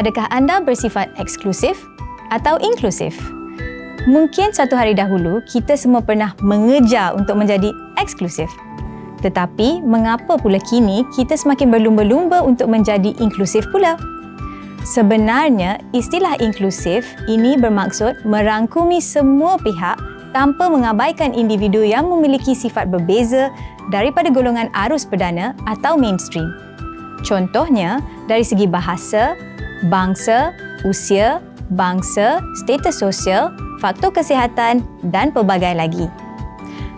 Adakah anda bersifat eksklusif atau inklusif? Mungkin suatu hari dahulu kita semua pernah mengejar untuk menjadi eksklusif. Tetapi mengapa pula kini kita semakin berlumba-lumba untuk menjadi inklusif pula? Sebenarnya, istilah inklusif ini bermaksud merangkumi semua pihak tanpa mengabaikan individu yang memiliki sifat berbeza daripada golongan arus perdana atau mainstream. Contohnya, dari segi bahasa, bangsa, usia, bangsa, status sosial, faktor kesihatan dan pelbagai lagi.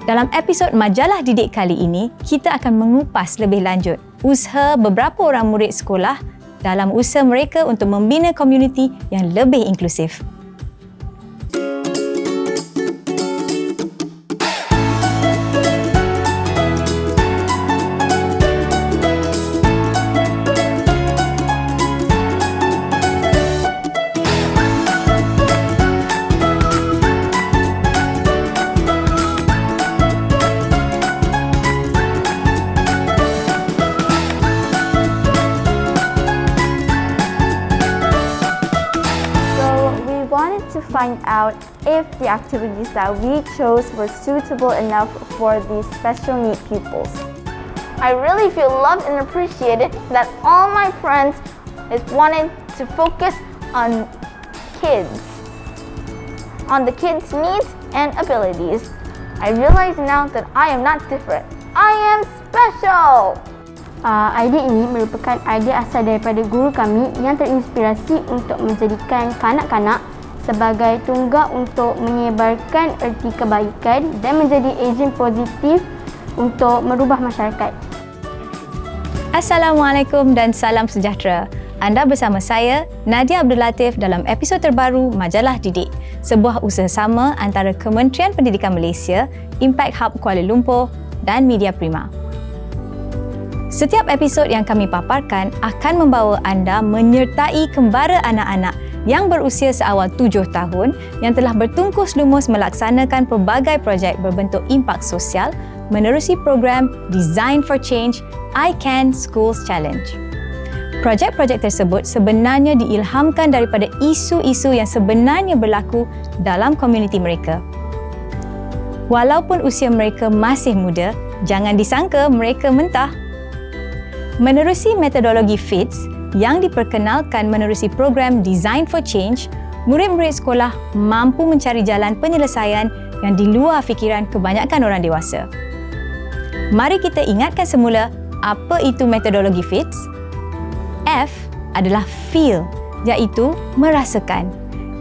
Dalam episod Majalah Didik kali ini, kita akan mengupas lebih lanjut usaha beberapa orang murid sekolah dalam usaha mereka untuk membina komuniti yang lebih inklusif. Find out if the activities that we chose were suitable enough for these special need pupils. I really feel loved and appreciated that all my friends wanted to focus on the kids' needs and abilities. I realize now that I am not different. I am special! Idea ini merupakan idea asal daripada guru kami yang terinspirasi untuk menjadikan kanak-kanak sebagai tunggak untuk menyebarkan erti kebaikan dan menjadi ejen positif untuk merubah masyarakat. Assalamualaikum dan salam sejahtera. Anda bersama saya, Nadiah dalam episod terbaru Majalah Didik, sebuah usaha sama antara Kementerian Pendidikan Malaysia, Impact Hub Kuala Lumpur dan Media Prima. Setiap episod yang kami paparkan akan membawa anda menyertai kembara anak-anak yang berusia seawal 7 tahun yang telah bertungkus lumus melaksanakan pelbagai projek berbentuk impak sosial menerusi program Design for Change I Can Schools Challenge. Projek-projek tersebut sebenarnya diilhamkan daripada isu-isu yang sebenarnya berlaku dalam komuniti mereka. Walaupun usia mereka masih muda, jangan disangka mereka mentah. Menerusi metodologi FITS yang diperkenalkan menerusi program Design for Change, murid-murid sekolah mampu mencari jalan penyelesaian yang di luar fikiran kebanyakan orang dewasa. Mari kita ingatkan semula apa itu metodologi FITS. F adalah feel, iaitu merasakan.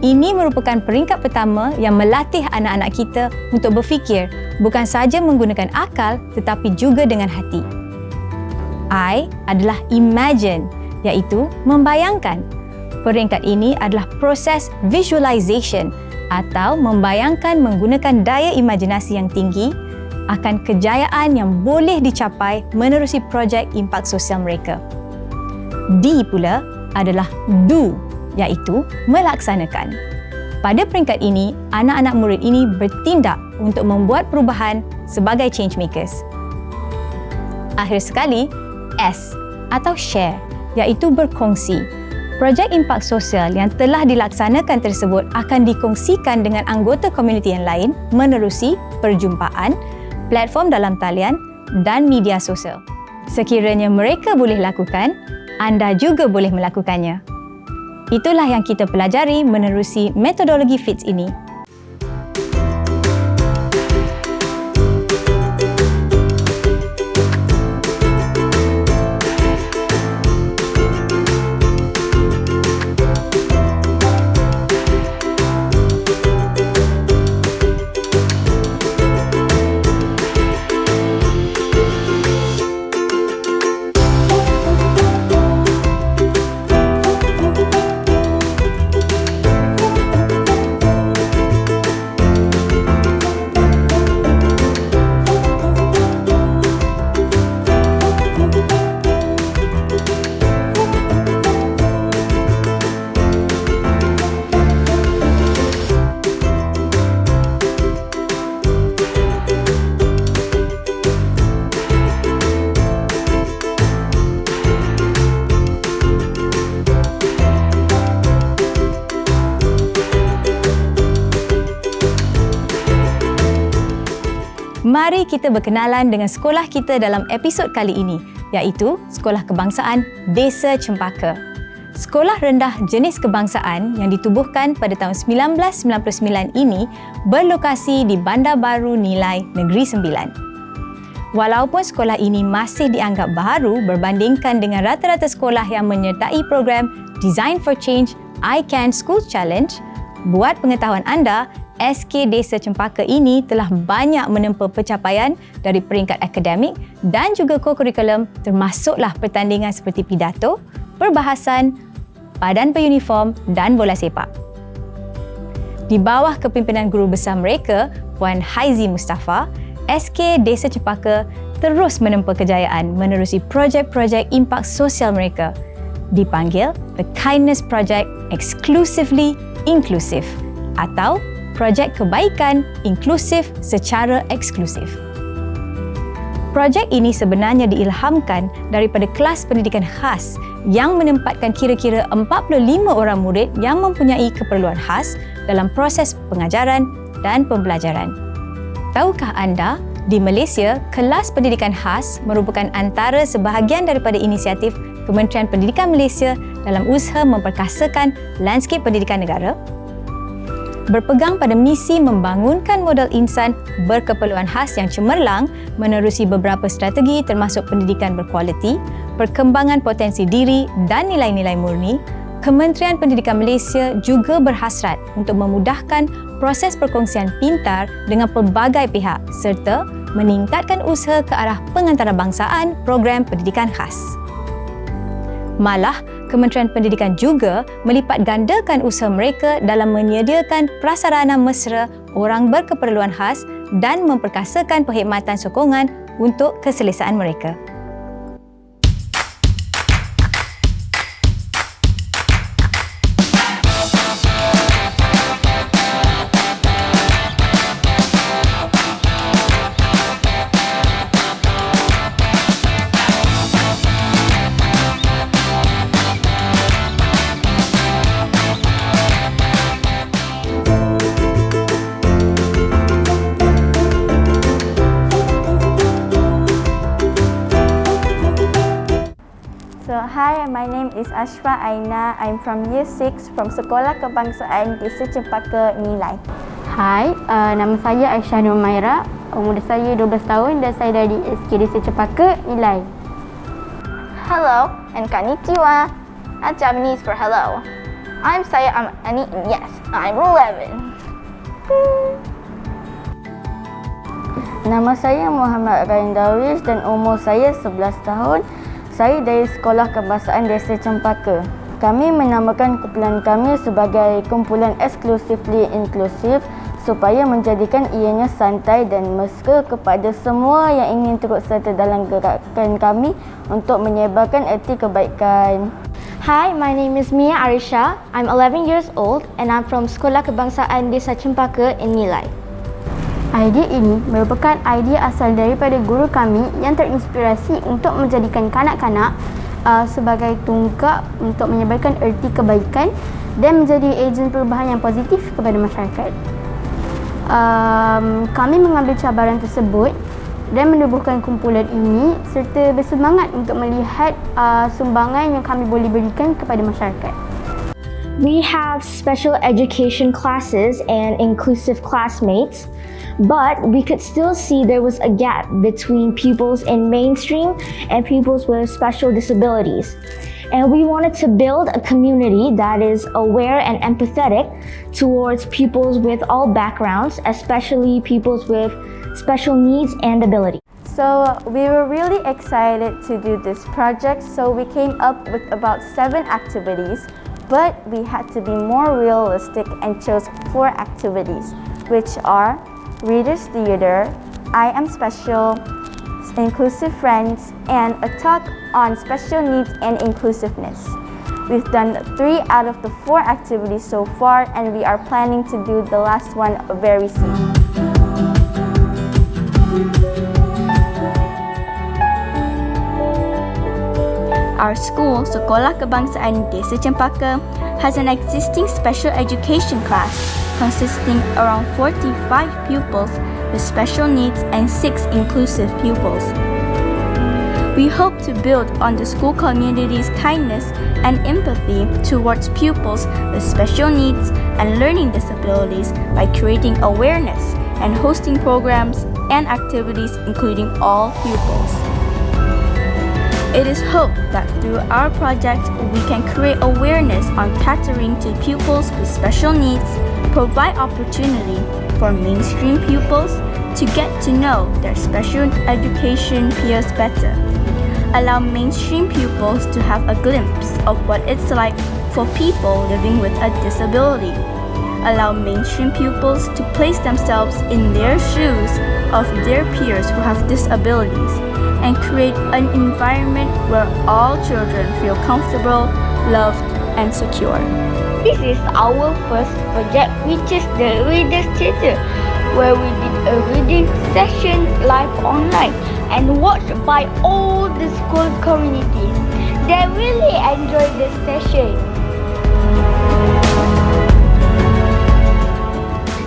Ini merupakan peringkat pertama yang melatih anak-anak kita untuk berfikir bukan sahaja menggunakan akal tetapi juga dengan hati. I adalah imagine, iaitu membayangkan. Peringkat ini adalah proses visualization atau membayangkan menggunakan daya imajinasi yang tinggi akan kejayaan yang boleh dicapai menerusi projek impak sosial mereka. D pula adalah do, iaitu melaksanakan. Pada peringkat ini, anak-anak murid ini bertindak untuk membuat perubahan sebagai change makers. Akhir sekali, S atau share, iaitu berkongsi. Projek impak sosial yang telah dilaksanakan tersebut akan dikongsikan dengan anggota komuniti yang lain menerusi perjumpaan, platform dalam talian dan media sosial. Sekiranya mereka boleh lakukan, anda juga boleh melakukannya. Itulah yang kita pelajari menerusi metodologi FITS ini. Mari kita berkenalan dengan sekolah kita dalam episod kali ini, iaitu Sekolah Kebangsaan Desa Cempaka. Sekolah rendah jenis kebangsaan yang ditubuhkan pada tahun 1999 ini berlokasi di Bandar Baru Nilai, Negeri Sembilan. Walaupun sekolah ini masih dianggap baru berbandingkan dengan rata-rata sekolah yang menyertai program Design for Change I Can School Challenge, buat pengetahuan anda, SK Desa Cempaka ini telah banyak menempa pencapaian dari peringkat akademik dan juga kokurikulum, termasuklah pertandingan seperti pidato, perbahasan, padan beruniform dan bola sepak. Di bawah kepimpinan guru besar mereka, Puan Haizi Mustafa, SK Desa Cempaka terus menempa kejayaan menerusi projek-projek impak sosial mereka, dipanggil The Kindness Project Exclusively Inclusive atau projek kebaikan inklusif secara eksklusif. Projek ini sebenarnya diilhamkan daripada kelas pendidikan khas yang menempatkan kira-kira 45 orang murid yang mempunyai keperluan khas dalam proses pengajaran dan pembelajaran. Tahukah anda, di Malaysia, kelas pendidikan khas merupakan antara sebahagian daripada inisiatif Kementerian Pendidikan Malaysia dalam usaha memperkasakan landskip pendidikan negara? Berpegang pada misi membangunkan modal insan berkeperluan khas yang cemerlang menerusi beberapa strategi termasuk pendidikan berkualiti, perkembangan potensi diri dan nilai-nilai murni, Kementerian Pendidikan Malaysia juga berhasrat untuk memudahkan proses perkongsian pintar dengan pelbagai pihak serta meningkatkan usaha ke arah pengantarabangsaaan program pendidikan khas. Malah, Kementerian Pendidikan juga melipat gandakan usaha mereka dalam menyediakan prasarana mesra orang berkeperluan khas dan memperkasakan perkhidmatan sokongan untuk keselesaan mereka. Hi, my name is Ashfa Aina. I'm from Year 6 from Sekolah Kebangsaan Desa Cempaka Nilai. Hai, nama saya Aisyah Nur Maira. Umur saya 12 tahun dan saya dari SK Desa Cempaka Nilai. Hello and konnichiwa. That's Japanese for hello. I'm Ani and yes, I'm 11. Nama saya Muhammad Rain Darwish dan umur saya 11 tahun. Saya dari Sekolah Kebangsaan Desa Cempaka. Kami menamakan kumpulan kami sebagai kumpulan eksklusively inklusif supaya menjadikan ianya santai dan mesra kepada semua yang ingin turut serta dalam gerakan kami untuk menyebarkan erti kebaikan. Hi, my name is Mia Arisha. I'm 11 years old and I'm from Sekolah Kebangsaan Desa Cempaka in Nilai. Idea ini merupakan idea asal daripada guru kami yang terinspirasi untuk menjadikan kanak-kanak sebagai tunggak untuk menyebarkan erti kebaikan dan menjadi ejen perubahan yang positif kepada masyarakat. Kami mengambil cabaran tersebut dan menubuhkan kumpulan ini serta bersemangat untuk melihat sumbangan yang kami boleh berikan kepada masyarakat. We have special education classes and inclusive classmates, but we could still see there was a gap between pupils in mainstream and pupils with special disabilities. And we wanted to build a community that is aware and empathetic towards pupils with all backgrounds, especially pupils with special needs and abilities. So we were really excited to do this project, so we came up with about 7 activities, but we had to be more realistic and chose 4 activities, which are Reader's Theater, I Am Special, Inclusive Friends, and a talk on special needs and inclusiveness. We've done 3 out of the 4 activities so far, and we are planning to do the last one very soon. Our school, Sekolah Kebangsaan Desa Cempaka, has an existing special education class consisting around 45 pupils with special needs and 6 inclusive pupils. We hope to build on the school community's kindness and empathy towards pupils with special needs and learning disabilities by creating awareness and hosting programs and activities including all pupils. It is hoped that through our project, we can create awareness on catering to pupils with special needs, provide opportunity for mainstream pupils to get to know their special education peers better, allow mainstream pupils to have a glimpse of what it's like for people living with a disability, allow mainstream pupils to place themselves in their shoes of their peers who have disabilities, and create an environment where all children feel comfortable, loved, and secure. This is our first project, which is the Reader's Theatre, where we did a reading session live online and watched by all the school communities. They really enjoyed the session.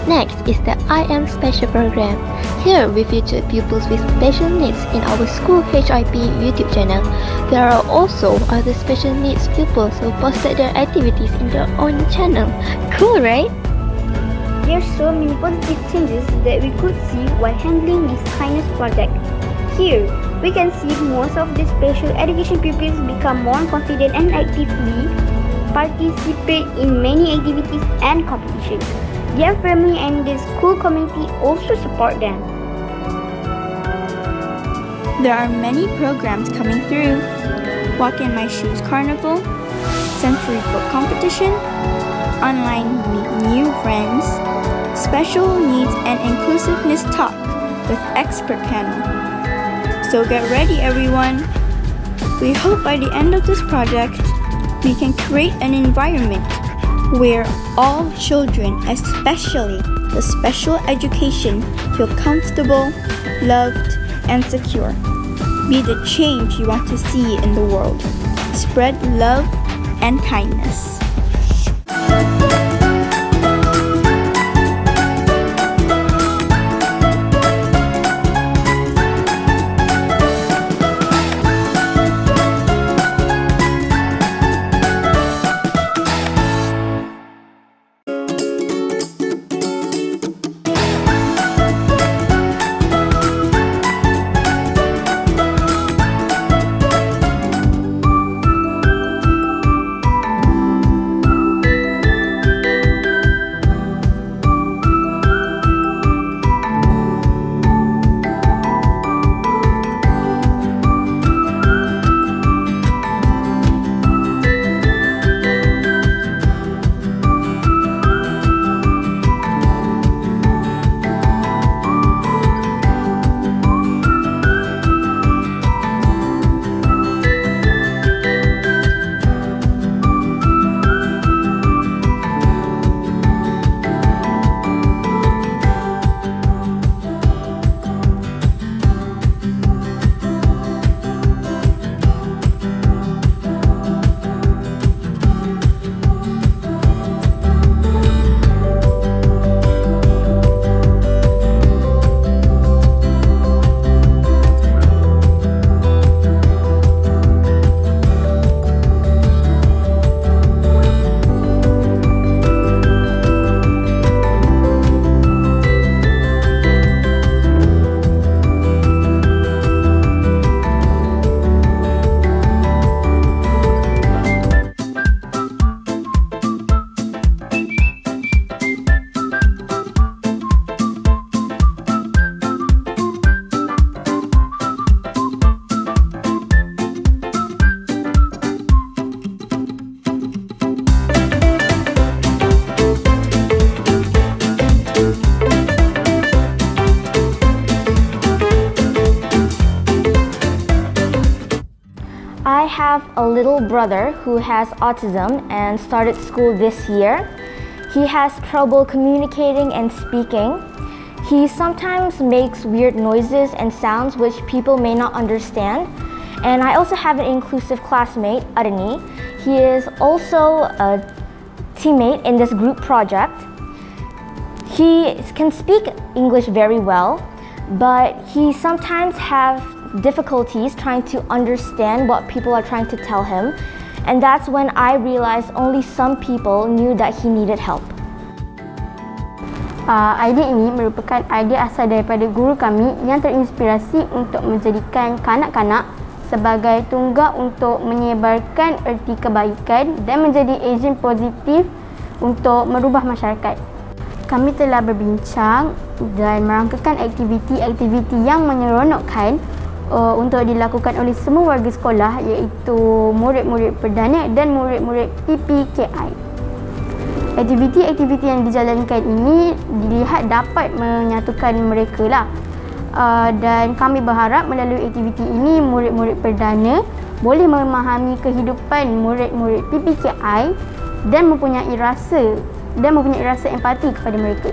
Next is the I Am Special program. Here we feature pupils with special needs in our school HIP YouTube channel. There are also other special needs pupils who posted their activities in their own channel. Cool, right? There are so many positive changes that we could see while handling this kindness project. Here, we can see most of the special education pupils become more confident and actively participate in many activities and competitions. Their family and the school community also support them. There are many programs coming through. Walk in My Shoes Carnival, Century Book Competition, Online Meet New Friends, Special Needs and Inclusiveness Talk with Expert Panel. So get ready, everyone. We hope by the end of this project, we can create an environment where all children, especially the special education, feel comfortable, loved, and secure. Be the change you want to see in the world. Spread love and kindness. I have a little brother who has autism and started school this year. He has trouble communicating and speaking. He sometimes makes weird noises and sounds which people may not understand. And I also have an inclusive classmate, Arni. He is also a teammate in this group project. He can speak English very well, but he sometimes have difficulties trying to understand what people are trying to tell him, and that's when I realized only some people knew that he needed help. Idea ini merupakan idea asal daripada guru kami yang terinspirasi untuk menjadikan kanak-kanak sebagai tunggak untuk menyebarkan erti kebaikan dan menjadi ejen positif untuk merubah masyarakat. Kami telah berbincang dan merangkakan aktiviti-aktiviti yang menyeronokkan untuk dilakukan oleh semua warga sekolah, iaitu murid-murid perdana dan murid-murid PPKI. Aktiviti-aktiviti yang dijalankan ini dilihat dapat menyatukan mereka lah. Dan kami berharap melalui aktiviti ini murid-murid perdana boleh memahami kehidupan murid-murid PPKI dan mempunyai rasa empati kepada mereka.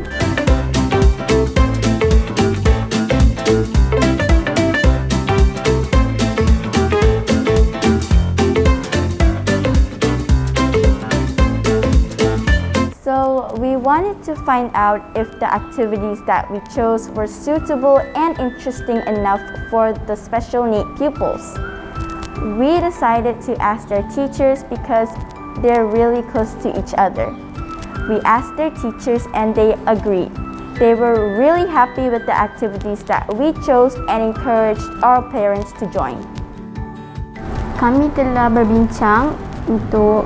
So we wanted to find out if the activities that we chose were suitable and interesting enough for the special need pupils. We decided to ask their teachers because they're really close to each other. We asked their teachers and they agreed. They were really happy with the activities that we chose and encouraged our parents to join. Kami telah berbincang untuk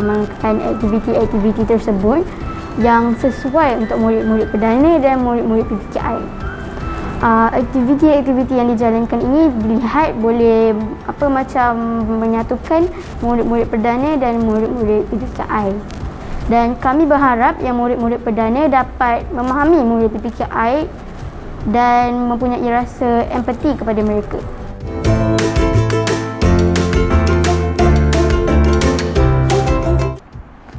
melakukan aktiviti-aktiviti tersebut yang sesuai untuk murid-murid perdana dan murid-murid PPKI. Aktiviti-aktiviti yang dijalankan ini dilihat boleh macam menyatukan murid-murid perdana dan murid-murid PPKI. Dan kami berharap yang murid-murid perdana dapat memahami murid PPKI dan mempunyai rasa empati kepada mereka.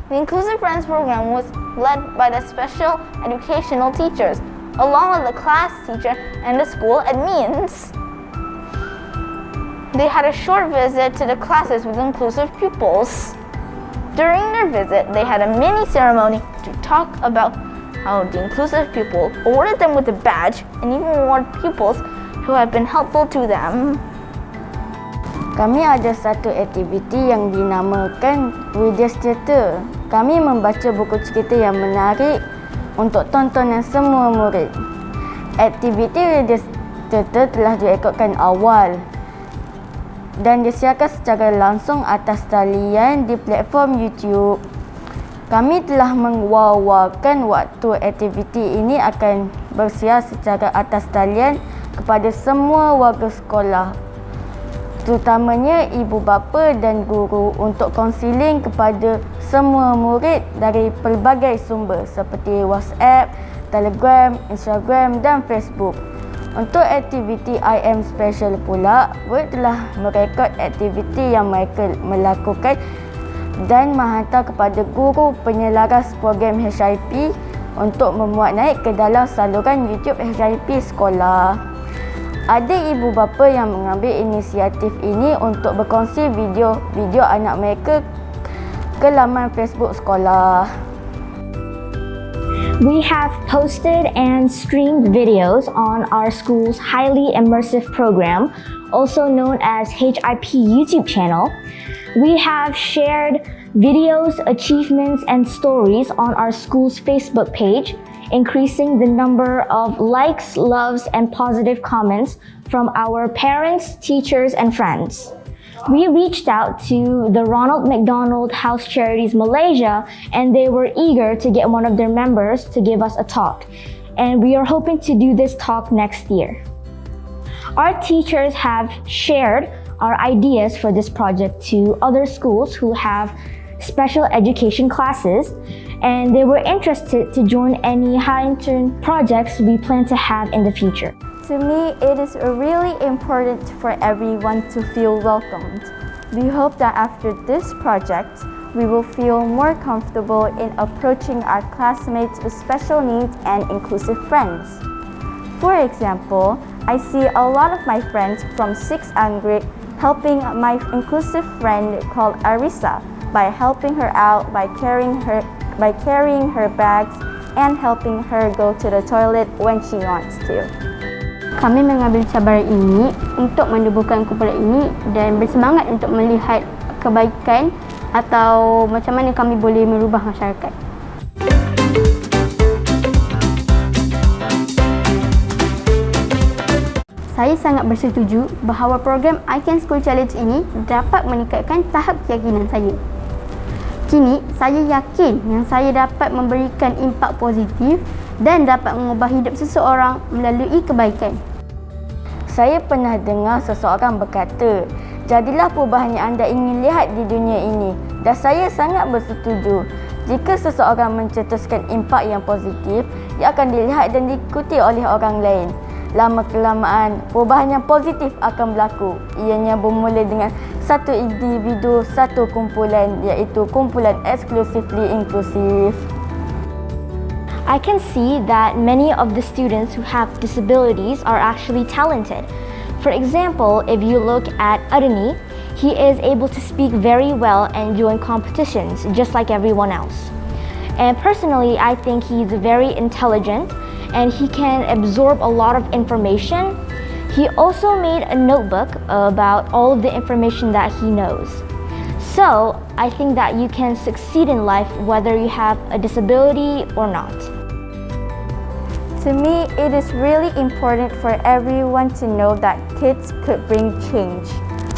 The Inclusive Friends program was led by the special educational teachers, along with the class teacher and the school admins. They had a short visit to the classes with inclusive pupils. During their visit, they had a mini ceremony to talk about how the inclusive pupil awarded them with a badge and even reward pupils who had been helpful to them. Kami ada satu aktiviti yang dinamakan Widya Cerita. Kami membaca buku cerita yang menarik untuk tontonan semua murid. Aktiviti Widya Cerita telah direkodkan awal dan disiarkan secara langsung atas talian di platform YouTube. Kami telah mengwawarkan waktu aktiviti ini akan bersiar secara atas talian kepada semua warga sekolah, terutamanya ibu bapa dan guru, untuk kaunseling kepada semua murid dari pelbagai sumber seperti WhatsApp, Telegram, Instagram dan Facebook. Untuk aktiviti IM Special pula, murid telah merekod aktiviti yang mereka melakukan dan menghantar kepada guru penyelaras program HIP untuk memuat naik ke dalam saluran YouTube HIP sekolah. Ada ibu bapa yang mengambil inisiatif ini untuk berkongsi video anak mereka ke laman Facebook sekolah. We have posted and streamed videos on our school's highly immersive program, also known as HIP YouTube channel. We have shared videos, achievements, and stories on our school's Facebook page, increasing the number of likes, loves, and positive comments from our parents, teachers, and friends. We reached out to the Ronald McDonald House Charities Malaysia, and they were eager to get one of their members to give us a talk. And we are hoping to do this talk next year. Our teachers have shared our ideas for this project to other schools who have special education classes, and they were interested to join any high-intern projects we plan to have in the future. To me, it is really important for everyone to feel welcomed. We hope that after this project, we will feel more comfortable in approaching our classmates with special needs and inclusive friends. For example, I see a lot of my friends from 6th grade helping my inclusive friend called Arisa by helping her out by carrying her bags and helping her go to the toilet when she wants to. Kami mengambil cabaran ini untuk menubuhkan kumpulan ini dan bersemangat untuk melihat kebaikan atau macam mana kami boleh merubah masyarakat. Saya sangat bersetuju bahawa program I Can School Challenge ini dapat meningkatkan tahap keyakinan saya. Kini, saya yakin yang saya dapat memberikan impak positif dan dapat mengubah hidup seseorang melalui kebaikan. Saya pernah dengar seseorang berkata, jadilah perubahan yang anda ingin lihat di dunia ini. Dan saya sangat bersetuju. Jika seseorang mencetuskan impak yang positif, ia akan dilihat dan diikuti oleh orang lain. Lama-kelamaan, perubahan yang positif akan berlaku. Ianya bermula dengan satu individu, satu kumpulan, iaitu kumpulan exclusively inclusive. I can see that many of the students who have disabilities are actually talented. For example, if you look at Arni, he is able to speak very well and join competitions just like everyone else. And personally, I think he's very intelligent and he can absorb a lot of information. He also made a notebook about all of the information that he knows. So, I think that you can succeed in life whether you have a disability or not. To me, it is really important for everyone to know that kids could bring change.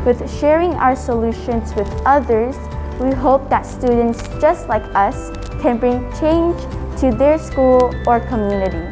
With sharing our solutions with others, we hope that students just like us can bring change to their school or community.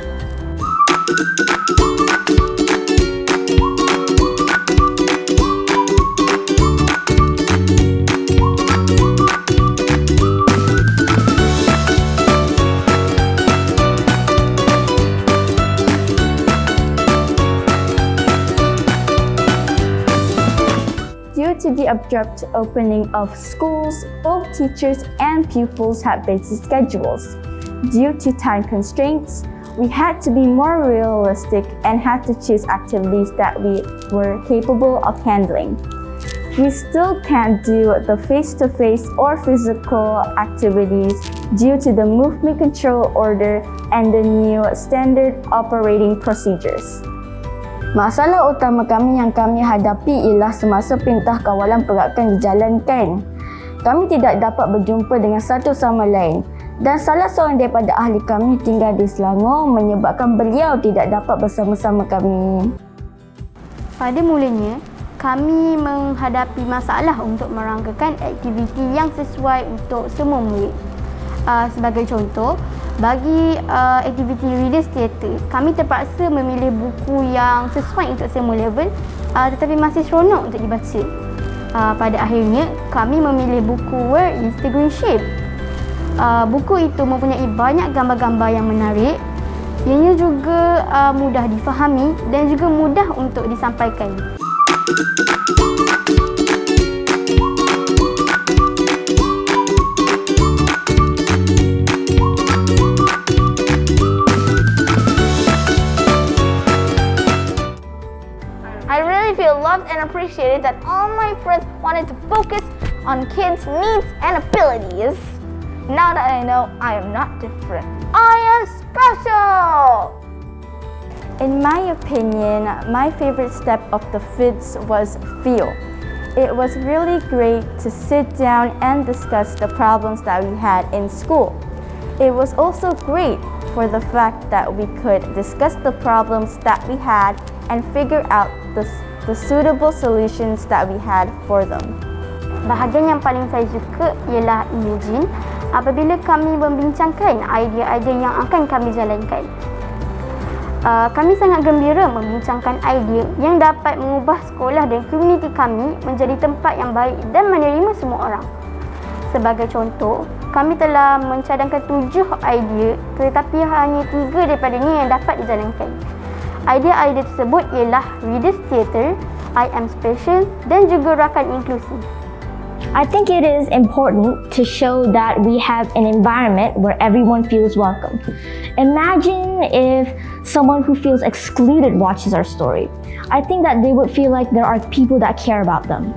Due to the abrupt opening of schools, both teachers and pupils had busy schedules. Due to time constraints, we had to be more realistic and had to choose activities that we were capable of handling. We still can't do the face-to-face or physical activities due to the movement control order and the new standard operating procedures. Masalah utama kami yang kami hadapi ialah semasa perintah kawalan pergerakan dijalankan. Kami tidak dapat berjumpa dengan satu sama lain dan salah seorang daripada ahli kami tinggal di Selangor menyebabkan beliau tidak dapat bersama-sama kami. Pada mulanya, kami menghadapi masalah untuk merangkakan aktiviti yang sesuai untuk semua murid. Sebagai contoh, bagi aktiviti Readers Theatre, kami terpaksa memilih buku yang sesuai untuk semua level tetapi masih seronok untuk dibaca. Pada akhirnya, kami memilih buku Word is the Green Shape. Buku itu mempunyai banyak gambar-gambar yang menarik. Ianya juga mudah difahami dan juga mudah untuk disampaikan. I really feel loved and appreciated that all my friends wanted to focus on kids' needs and abilities. Now that I know I am not different, I am special! In my opinion, my favorite step of the FIDS was feel. It was really great to sit down and discuss the problems that we had in school. It was also great for the fact that we could discuss the problems that we had and figure out the suitable solutions that we had for them. Bahagian yang paling saya suka ialah imagine apabila kami membincangkan idea-idea yang akan kami jalankan. Kami sangat gembira membincangkan idea yang dapat mengubah sekolah dan komuniti kami menjadi tempat yang baik dan menerima semua orang. Sebagai contoh, kami telah mencadangkan 7 idea tetapi hanya 3 daripadanya yang dapat dijalankan. Idea-idea tersebut ialah Readers Theatre, I Am Special dan juga rakan inklusif. I think it is important to show that we have an environment where everyone feels welcome. Imagine if someone who feels excluded watches our story. I think that they would feel like there are people that care about them.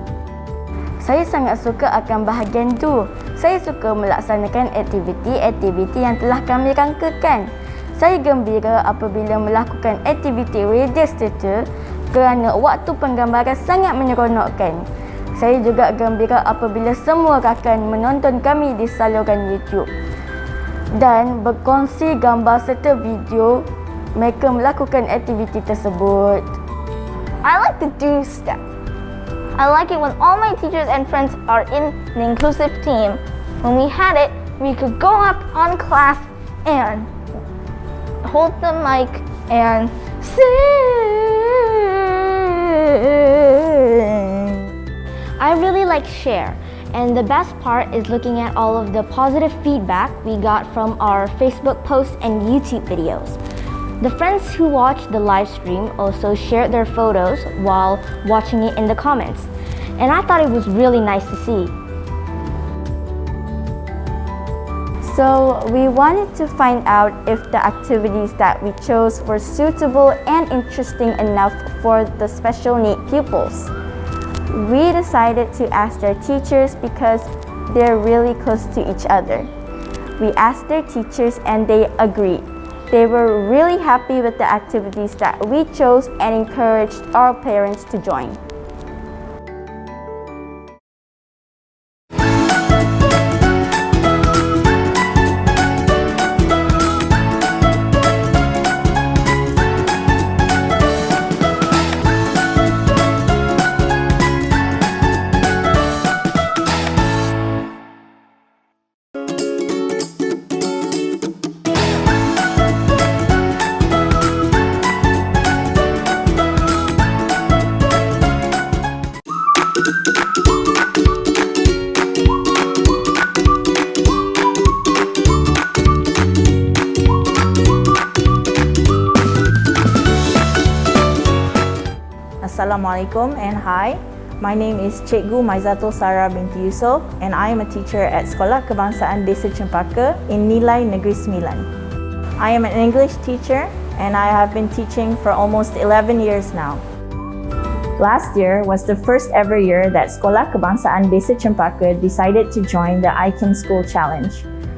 Saya sangat suka akan bahagian tu Saya suka melaksanakan aktiviti-aktiviti yang telah kami rangkakan. Saya gembira apabila melakukan aktiviti radio theatre kerana waktu penggambaran sangat menyeronokkan. Saya juga gembira apabila semua rakan menonton kami di saluran YouTube dan berkongsi gambar serta video mereka melakukan aktiviti tersebut. I like to do stuff. I like it when all my teachers and friends are in the inclusive team. When we had it, we could go up on class and hold the mic and sing. I really like Share, and the best part is looking at all of the positive feedback we got from our Facebook posts and YouTube videos. The friends who watched the live stream also shared their photos while watching it in the comments, and I thought it was really nice to see. So we wanted to find out if the activities that we chose were suitable and interesting enough for the special need pupils. We decided to ask their teachers because they're really close to each other. We asked their teachers and they agreed. They were really happy with the activities that we chose and encouraged our parents to join. Assalamualaikum and hi. My name is Cikgu Maizatul Sarah binti Yusof and I am a teacher at Sekolah Kebangsaan Desa Cempaka in Nilai Negeri Sembilan. I am an English teacher and I have been teaching for almost 11 years now. Last year was the first ever year that Sekolah Kebangsaan Desa Cempaka decided to join the I Can School Challenge.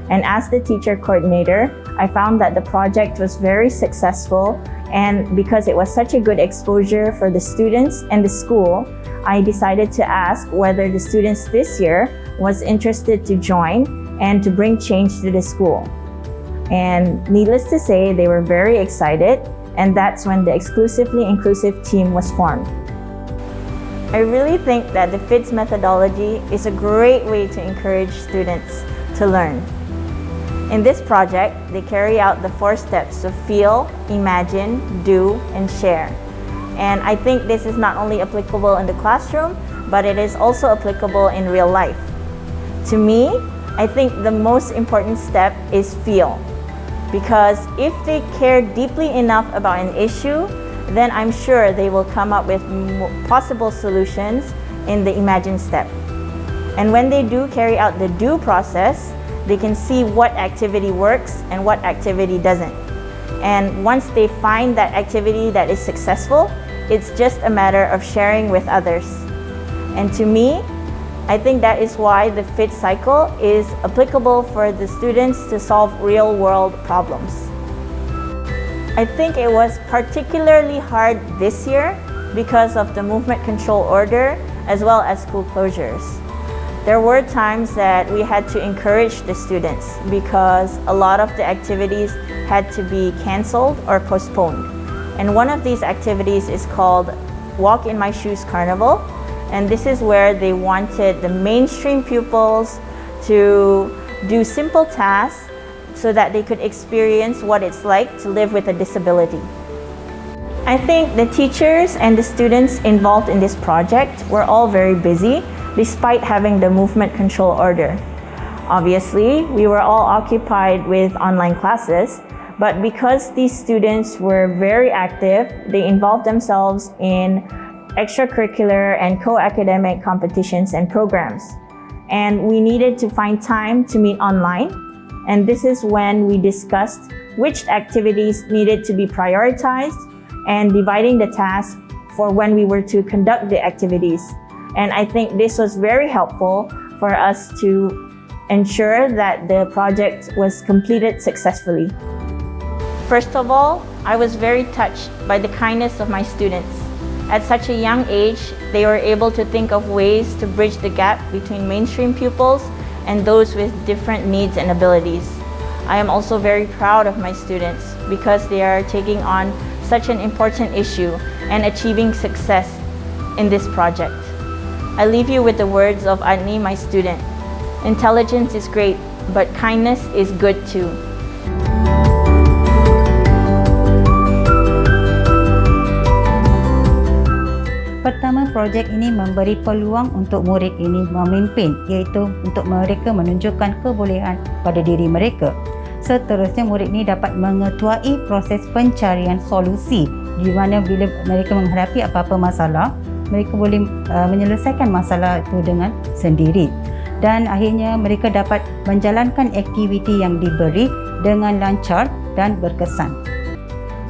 And as the teacher coordinator, I found that the project was very successful, and because it was such a good exposure for the students and the school, I decided to ask whether the students this year was interested to join and to bring change to the school. And needless to say, they were very excited, and that's when the exclusively inclusive team was formed. I really think that the FITS methodology is a great way to encourage students to learn. In this project, they carry out the 4 steps of feel, imagine, do, and share. And I think this is not only applicable in the classroom, but it is also applicable in real life. To me, I think the most important step is feel. Because if they care deeply enough about an issue, then I'm sure they will come up with possible solutions in the imagine step. And when they do carry out the do process, they can see what activity works and what activity doesn't. And once they find that activity that is successful, it's just a matter of sharing with others. And to me, I think that is why the FIT cycle is applicable for the students to solve real-world problems. I think it was particularly hard this year because of the movement control order as well as school closures. There were times that we had to encourage the students because a lot of the activities had to be cancelled or postponed. And one of these activities is called Walk in My Shoes Carnival. And this is where they wanted the mainstream pupils to do simple tasks so that they could experience what it's like to live with a disability. I think the teachers and the students involved in this project were all very busy despite having the movement control order. Obviously, we were all occupied with online classes, but because these students were very active, they involved themselves in extracurricular and co-academic competitions and programs. And we needed to find time to meet online, and this is when we discussed which activities needed to be prioritized and dividing the tasks for when we were to conduct the activities. And I think this was very helpful for us to ensure that the project was completed successfully. First of all, I was very touched by the kindness of my students. At such a young age, they were able to think of ways to bridge the gap between mainstream pupils and those with different needs and abilities. I am also very proud of my students because they are taking on such an important issue and achieving success in this project. I leave you with the words of Ani, my student. Intelligence is great, but kindness is good too. Pertama, projek ini memberi peluang untuk murid ini memimpin, iaitu untuk mereka menunjukkan kebolehan pada diri mereka. Seterusnya, murid ini dapat mengetuai proses pencarian solusi di mana bila mereka menghadapi apa-apa masalah, mereka boleh menyelesaikan masalah itu dengan sendiri. Dan akhirnya mereka dapat menjalankan aktiviti yang diberi dengan lancar dan berkesan.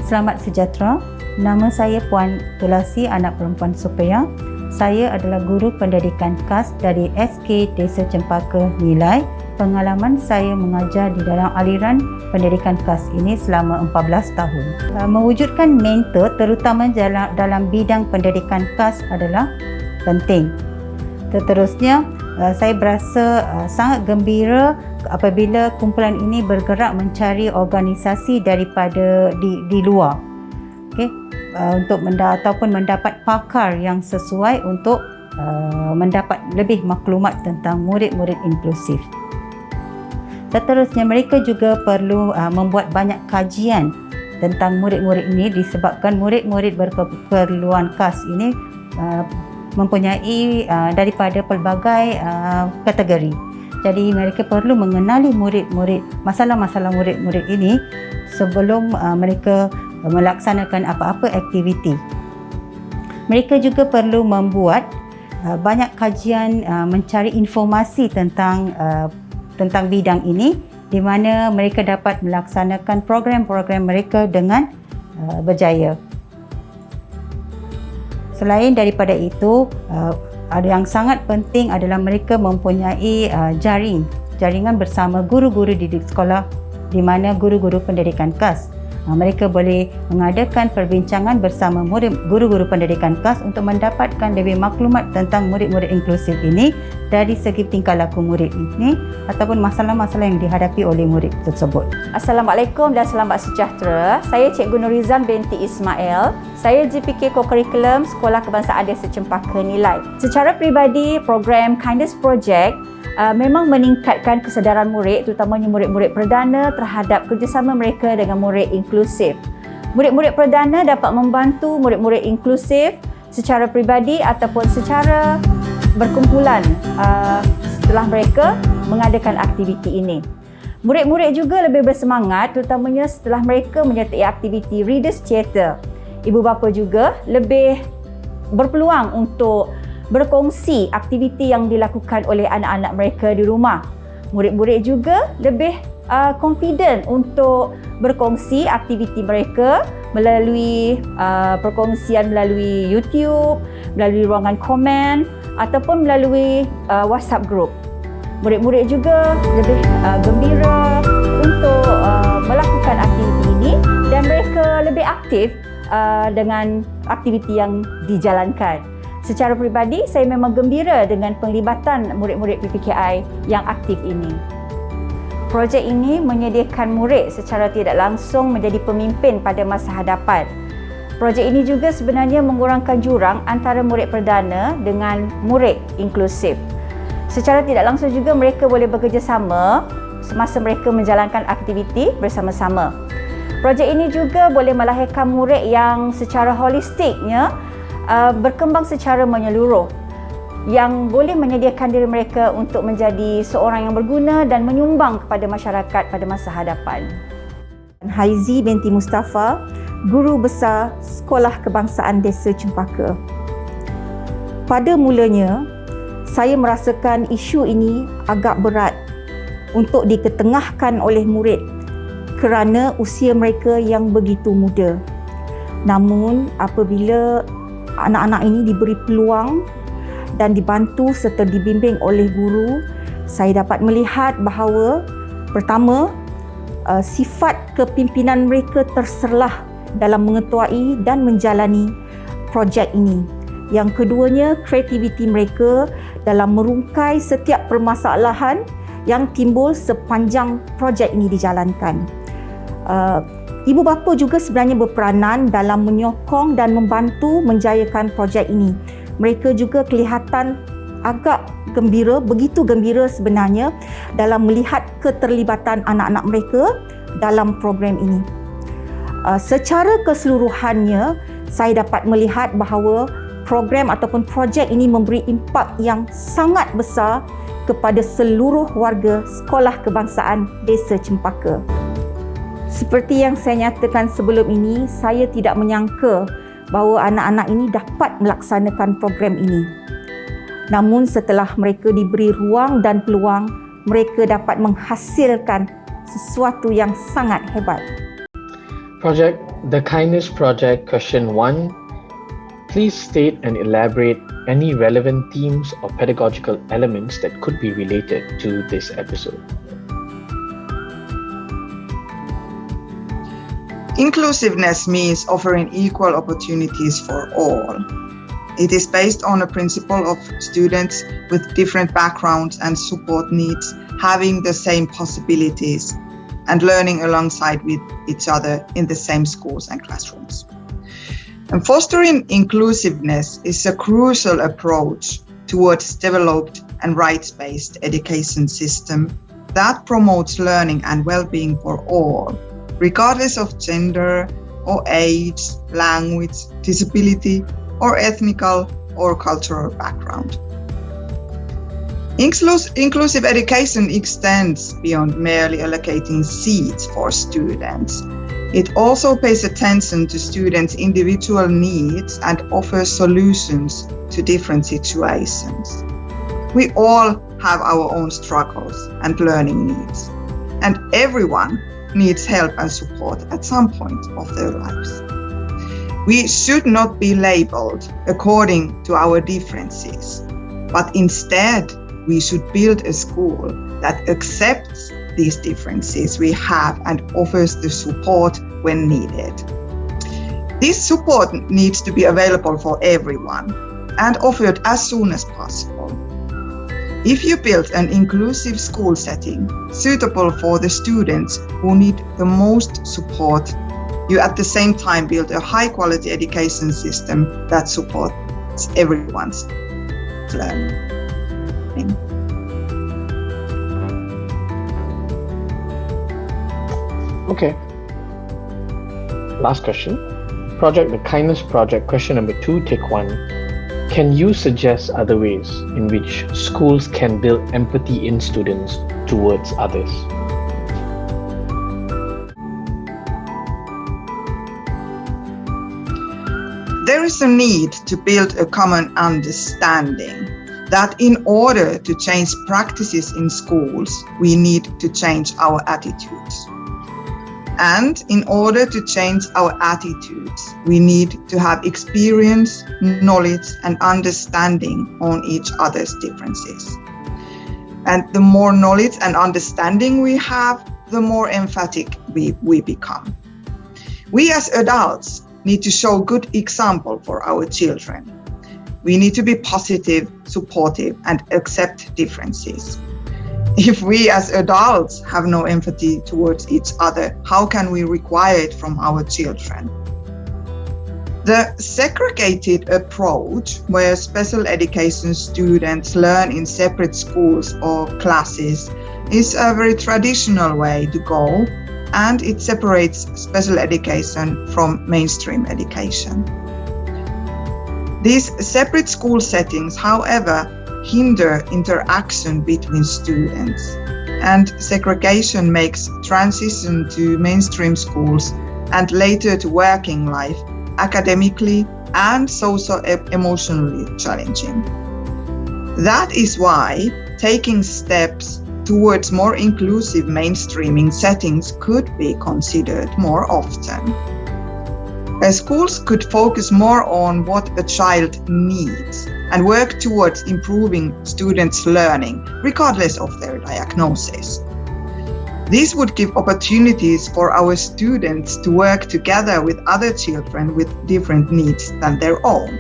Selamat sejahtera. Nama saya Puan Tulasi, anak perempuan Supaya. Saya adalah guru pendidikan KAS dari SK Desa Cempaka Nilai. Pengalaman saya mengajar di dalam aliran pendidikan KAS ini selama 14 tahun. Mewujudkan mentor terutama dalam bidang pendidikan KAS adalah penting. Seterusnya, saya berasa sangat gembira apabila kumpulan ini bergerak mencari organisasi daripada di luar. Okay? Untuk mendapat pakar yang sesuai untuk mendapat lebih maklumat tentang murid-murid inklusif. Seterusnya, mereka juga perlu membuat banyak kajian tentang murid-murid ini disebabkan murid-murid berkeperluan khas ini mempunyai daripada pelbagai kategori. Jadi mereka perlu mengenali murid-murid, masalah-masalah murid-murid ini sebelum mereka melaksanakan apa-apa aktiviti. Mereka juga perlu membuat banyak kajian mencari informasi tentang bidang ini di mana mereka dapat melaksanakan program-program mereka dengan berjaya. Selain daripada itu, ada yang sangat penting adalah mereka mempunyai jaringan bersama guru-guru didik sekolah di mana guru-guru pendidikan KAS. Mereka boleh mengadakan perbincangan bersama guru-guru pendidikan KAS untuk mendapatkan lebih maklumat tentang murid-murid inklusif ini dari segi tingkah laku murid ini ataupun masalah-masalah yang dihadapi oleh murid tersebut. Assalamualaikum dan selamat sejahtera. Saya Cikgu Nurizan binti Ismail. Saya GPK Co-Curriculum Sekolah Kebangsaan Desa Cempaka Nilai. Secara peribadi, program Kindness Project memang meningkatkan kesedaran murid, terutamanya murid-murid perdana terhadap kerjasama mereka dengan murid inklusif. Murid-murid perdana dapat membantu murid-murid inklusif secara peribadi ataupun secara berkumpulan setelah mereka mengadakan aktiviti ini. Murid-murid juga lebih bersemangat terutamanya setelah mereka menyertai aktiviti Readers Theatre. Ibu bapa juga lebih berpeluang untuk berkongsi aktiviti yang dilakukan oleh anak-anak mereka di rumah. Murid-murid juga lebih confident untuk berkongsi aktiviti mereka melalui perkongsian melalui YouTube, melalui ruangan komen ataupun melalui WhatsApp group. Murid-murid juga lebih gembira untuk melakukan aktiviti ini dan mereka lebih aktif dengan aktiviti yang dijalankan. Secara peribadi, saya memang gembira dengan penglibatan murid-murid PPKI yang aktif ini. Projek ini menyediakan murid secara tidak langsung menjadi pemimpin pada masa hadapan. Projek ini juga sebenarnya mengurangkan jurang antara murid perdana dengan murid inklusif. Secara tidak langsung juga mereka boleh bekerjasama semasa mereka menjalankan aktiviti bersama-sama. Projek ini juga boleh melahirkan murid yang secara holistiknya berkembang secara menyeluruh yang boleh menyediakan diri mereka untuk menjadi seorang yang berguna dan menyumbang kepada masyarakat pada masa hadapan. Haizi binti Mustafa, Guru Besar Sekolah Kebangsaan Desa Cempaka. Pada mulanya, saya merasakan isu ini agak berat untuk diketengahkan oleh murid kerana usia mereka yang begitu muda. Namun, apabila anak-anak ini diberi peluang dan dibantu serta dibimbing oleh guru saya dapat melihat bahawa pertama, sifat kepimpinan mereka terserlah dalam mengetuai dan menjalani projek ini. Yang keduanya, kreativiti mereka dalam merungkai setiap permasalahan yang timbul sepanjang projek ini dijalankan. Ibu bapa juga sebenarnya berperanan dalam menyokong dan membantu menjayakan projek ini. Mereka juga kelihatan agak gembira, begitu gembira sebenarnya dalam melihat keterlibatan anak-anak mereka dalam program ini. Secara keseluruhannya, saya dapat melihat bahawa program ataupun projek ini memberi impak yang sangat besar kepada seluruh warga Sekolah Kebangsaan Desa Cempaka. Seperti yang saya nyatakan sebelum ini, saya tidak menyangka bahawa anak-anak ini dapat melaksanakan program ini. Namun setelah mereka diberi ruang dan peluang, mereka dapat menghasilkan sesuatu yang sangat hebat. Project The Kindness Project Question 1. Please state and elaborate any relevant themes or pedagogical elements that could be related to this episode. Inclusiveness means offering equal opportunities for all. It is based on a principle of students with different backgrounds and support needs having the same possibilities and learning alongside with each other in the same schools and classrooms. And fostering inclusiveness is a crucial approach towards developed and rights-based education system that promotes learning and well-being for all, regardless of gender or age, language, disability, or ethnical or cultural background. Inclusive education extends beyond merely allocating seats for students. It also pays attention to students' individual needs and offers solutions to different situations. We all have our own struggles and learning needs, and everyone needs help and support at some point of their lives. We should not be labeled according to our differences, but instead we should build a school that accepts these differences we have and offers the support when needed. This support needs to be available for everyone and offered as soon as possible. If you build an inclusive school setting suitable for the students who need the most support, you at the same time build a high-quality education system that supports everyone's learning. Okay. Last question. Project The Kindness Project, question number 2, take 1. Can you suggest other ways in which schools can build empathy in students towards others? There is a need to build a common understanding that in order to change practices in schools, we need to change our attitudes. And in order to change our attitudes, we need to have experience, knowledge, and understanding on each other's differences. And the more knowledge and understanding we have, the more emphatic we become. We as adults need to show good example for our children. We need to be positive, supportive, and accept differences. If we as adults have no empathy towards each other, how can we require it from our children? The segregated approach, where special education students learn in separate schools or classes, is a very traditional way to go, and it separates special education from mainstream education. These separate school settings, however, hinder interaction between students, and segregation makes transition to mainstream schools and later to working life academically and socio-emotionally challenging. That is why taking steps towards more inclusive mainstreaming settings could be considered more often. Schools could focus more on what a child needs and work towards improving students' learning, regardless of their diagnosis. This would give opportunities for our students to work together with other children with different needs than their own.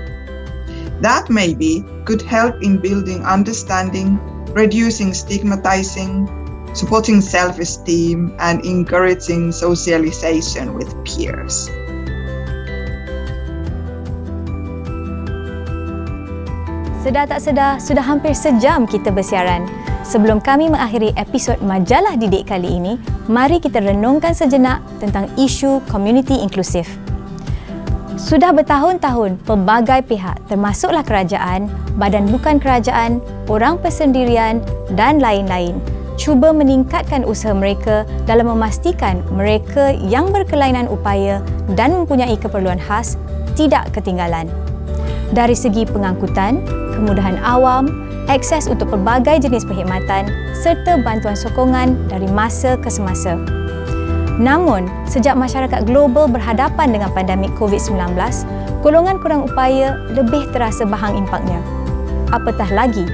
That maybe could help in building understanding, reducing stigmatizing, supporting self-esteem, and encouraging socialization with peers. Sedar tak sedar, sudah hampir sejam kita bersiaran. Sebelum kami mengakhiri episod Majalah Didik kali ini, mari kita renungkan sejenak tentang isu komuniti inklusif. Sudah bertahun-tahun, pelbagai pihak termasuklah kerajaan, badan bukan kerajaan, orang persendirian dan lain-lain cuba meningkatkan usaha mereka dalam memastikan mereka yang berkelainan upaya dan mempunyai keperluan khas tidak ketinggalan. Dari segi pengangkutan, kemudahan awam, akses untuk pelbagai jenis perkhidmatan serta bantuan sokongan dari masa ke semasa. Namun, sejak masyarakat global berhadapan dengan pandemik COVID-19, golongan kurang upaya lebih terasa bahang impaknya. Apatah lagi,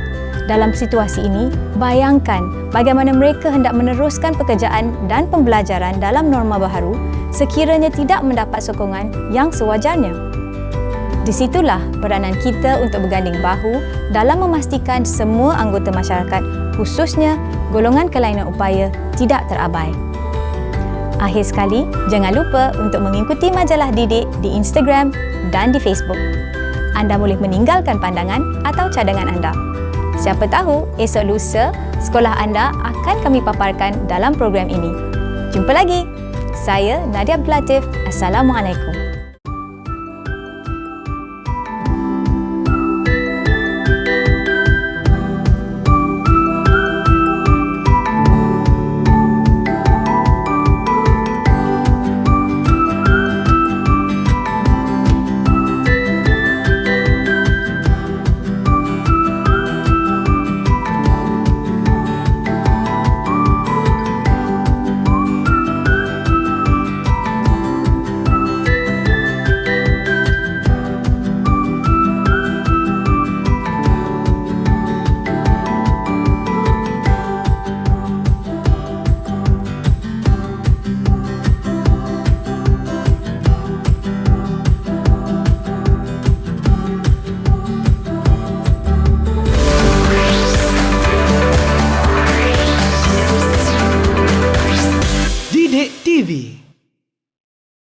dalam situasi ini, bayangkan bagaimana mereka hendak meneruskan pekerjaan dan pembelajaran dalam norma baharu sekiranya tidak mendapat sokongan yang sewajarnya. Di situlah peranan kita untuk berganding bahu dalam memastikan semua anggota masyarakat, khususnya golongan kelainan upaya, tidak terabai. Akhir sekali, jangan lupa untuk mengikuti Majalah Didik di Instagram dan di Facebook. Anda boleh meninggalkan pandangan atau cadangan anda. Siapa tahu, esok lusa, sekolah anda akan kami paparkan dalam program ini. Jumpa lagi. Saya Nadiah. Assalamualaikum.